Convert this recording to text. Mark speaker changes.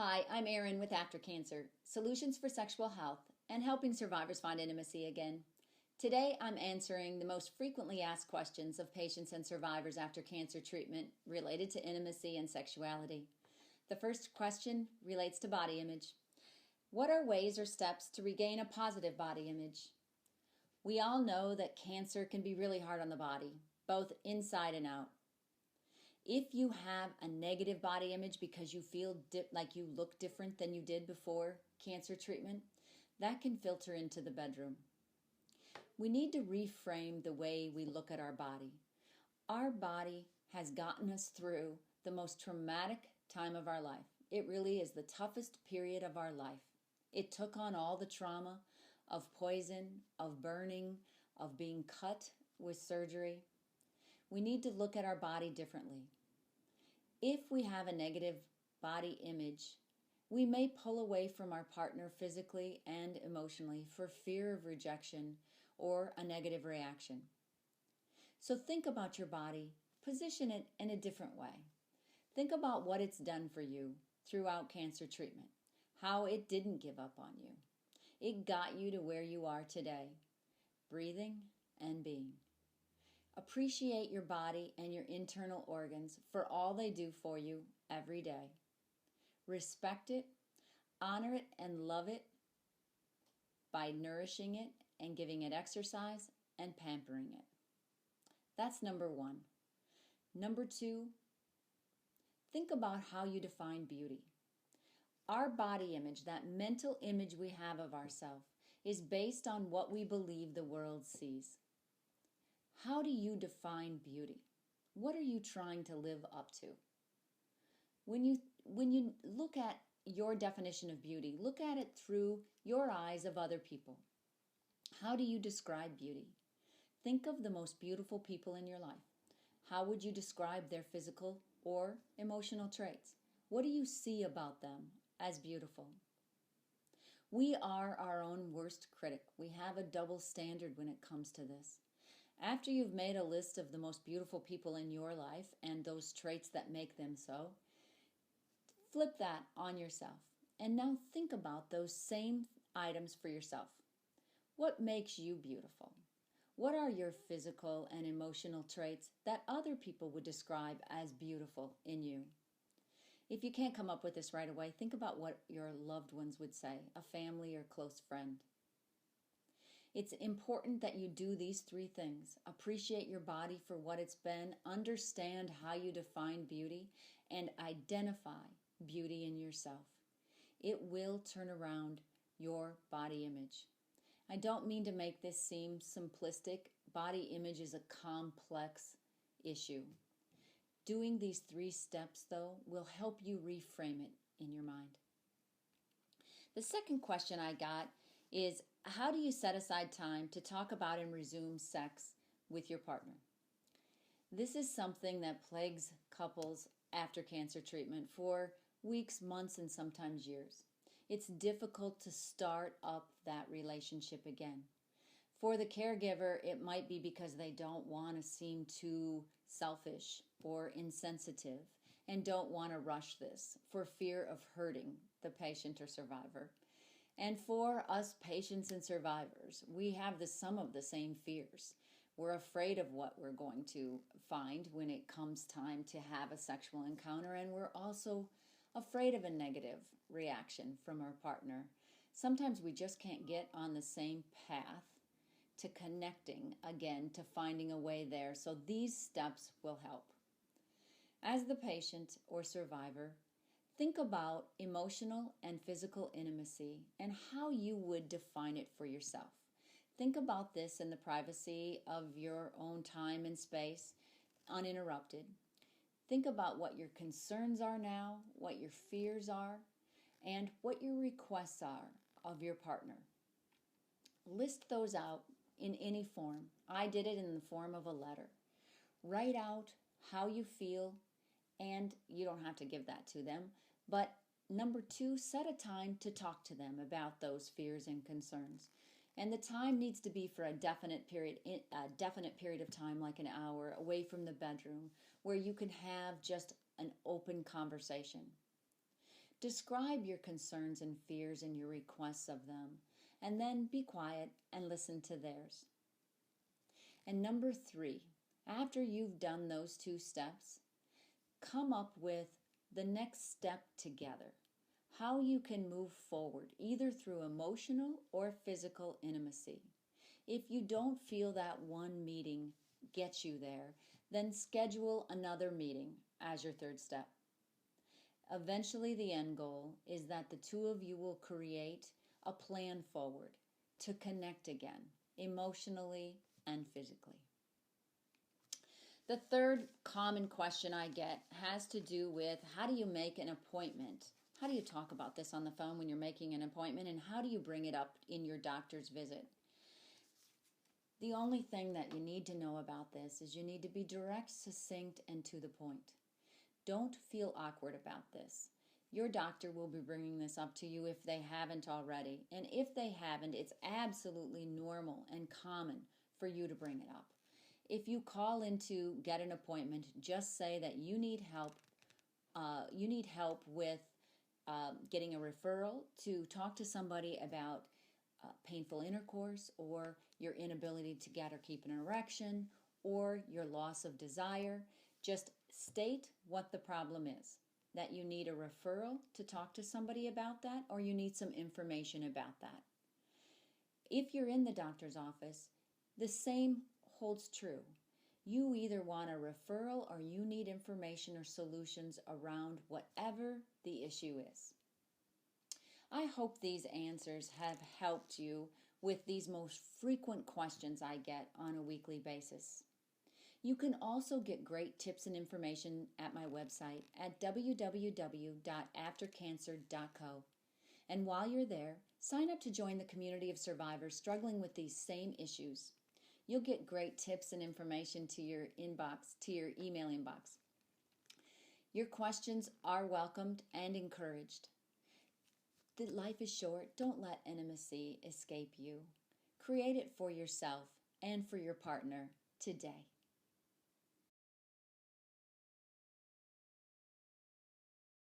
Speaker 1: Hi, I'm Erin with After Cancer, Solutions for Sexual Health, and helping survivors find intimacy again. Today, I'm answering the most frequently asked questions of patients and survivors after cancer treatment related to intimacy and sexuality. The first question relates to body image. What are ways or steps to regain a positive body image? We all know that cancer can be really hard on the body, both inside and out. If you have a negative body image because you feel like you look different than you did before cancer treatment, that can filter into the bedroom. We need to reframe the way we look at our body. Our body has gotten us through the most traumatic time of our life. It really is the toughest period of our life. It took on all the trauma of poison, of burning, of being cut with surgery. We need to look at our body differently. If we have a negative body image, we may pull away from our partner physically and emotionally for fear of rejection or a negative reaction. So think about your body, position it in a different way. Think about what it's done for you throughout cancer treatment, how it didn't give up on you. It got you to where you are today, breathing and being. Appreciate your body and your internal organs for all they do for you every day. Respect it, honor it, and love it by nourishing it and giving it exercise and pampering it. That's number one. Number two, think about how you define beauty. Our body image, that mental image we have of ourselves, is based on what we believe the world sees. How do you define beauty? What are you trying to live up to? When you look at your definition of beauty, look at it through your eyes of other people. How do you describe beauty? Think of the most beautiful people in your life. How would you describe their physical or emotional traits? What do you see about them as beautiful? We are our own worst critic. We have a double standard when it comes to this. After you've made a list of the most beautiful people in your life and those traits that make them so, flip that on yourself. And now think about those same items for yourself. What makes you beautiful? What are your physical and emotional traits that other people would describe as beautiful in you? If you can't come up with this right away, think about what your loved ones would say, a family or close friend. It's important that you do these three things. Appreciate your body for what it's been, understand how you define beauty, and identify beauty in yourself. It will turn around your body image. I don't mean to make this seem simplistic. Body image is a complex issue. Doing these three steps, though, will help you reframe it in your mind. The second question I got is, how do you set aside time to talk about and resume sex with your partner? This is something that plagues couples after cancer treatment for weeks, months, and sometimes years. It's difficult to start up that relationship again. For the caregiver, it might be because they don't want to seem too selfish or insensitive and don't want to rush this for fear of hurting the patient or survivor. And for us patients and survivors, we have some of the same fears. We're afraid of what we're going to find when it comes time to have a sexual encounter, and we're also afraid of a negative reaction from our partner. Sometimes we just can't get on the same path to connecting again, to finding a way there. So these steps will help. As the patient or survivor, think about emotional and physical intimacy and how you would define it for yourself. Think about this in the privacy of your own time and space, uninterrupted. Think about what your concerns are now, what your fears are, and what your requests are of your partner. List those out in any form. I did it in the form of a letter. Write out how you feel, and you don't have to give that to them. But number two, set a time to talk to them about those fears and concerns. And the time needs to be for a definite period of time, like an hour, away from the bedroom, where you can have just an open conversation. Describe your concerns and fears and your requests of them, and then be quiet and listen to theirs. And number 3, after you've done those 2 steps, come up with the next step together. How you can move forward, either through emotional or physical intimacy. If you don't feel that one meeting gets you there, then schedule another meeting as your 3rd step. Eventually, the end goal is that the 2 of you will create a plan forward to connect again, emotionally and physically. The 3rd common question I get has to do with, how do you make an appointment? How do you talk about this on the phone when you're making an appointment, and how do you bring it up in your doctor's visit? The only thing that you need to know about this is you need to be direct, succinct, and to the point. Don't feel awkward about this. Your doctor will be bringing this up to you if they haven't already. And if they haven't, it's absolutely normal and common for you to bring it up. If you call in to get an appointment, just say that you need help. You need help with getting a referral to talk to somebody about painful intercourse, or your inability to get or keep an erection, or your loss of desire. Just state what the problem is, that you need a referral to talk to somebody about that, or you need some information about that. If you're in the doctor's office, the same holds true. You either want a referral or you need information or solutions around whatever the issue is. I hope these answers have helped you with these most frequent questions I get on a weekly basis. You can also get great tips and information at my website at www.aftercancer.co. And while you're there, sign up to join the community of survivors struggling with these same issues. You'll get great tips and information to your inbox, to your email inbox. Your questions are welcomed and encouraged. Life is short. Don't let intimacy escape you. Create it for yourself and for your partner today.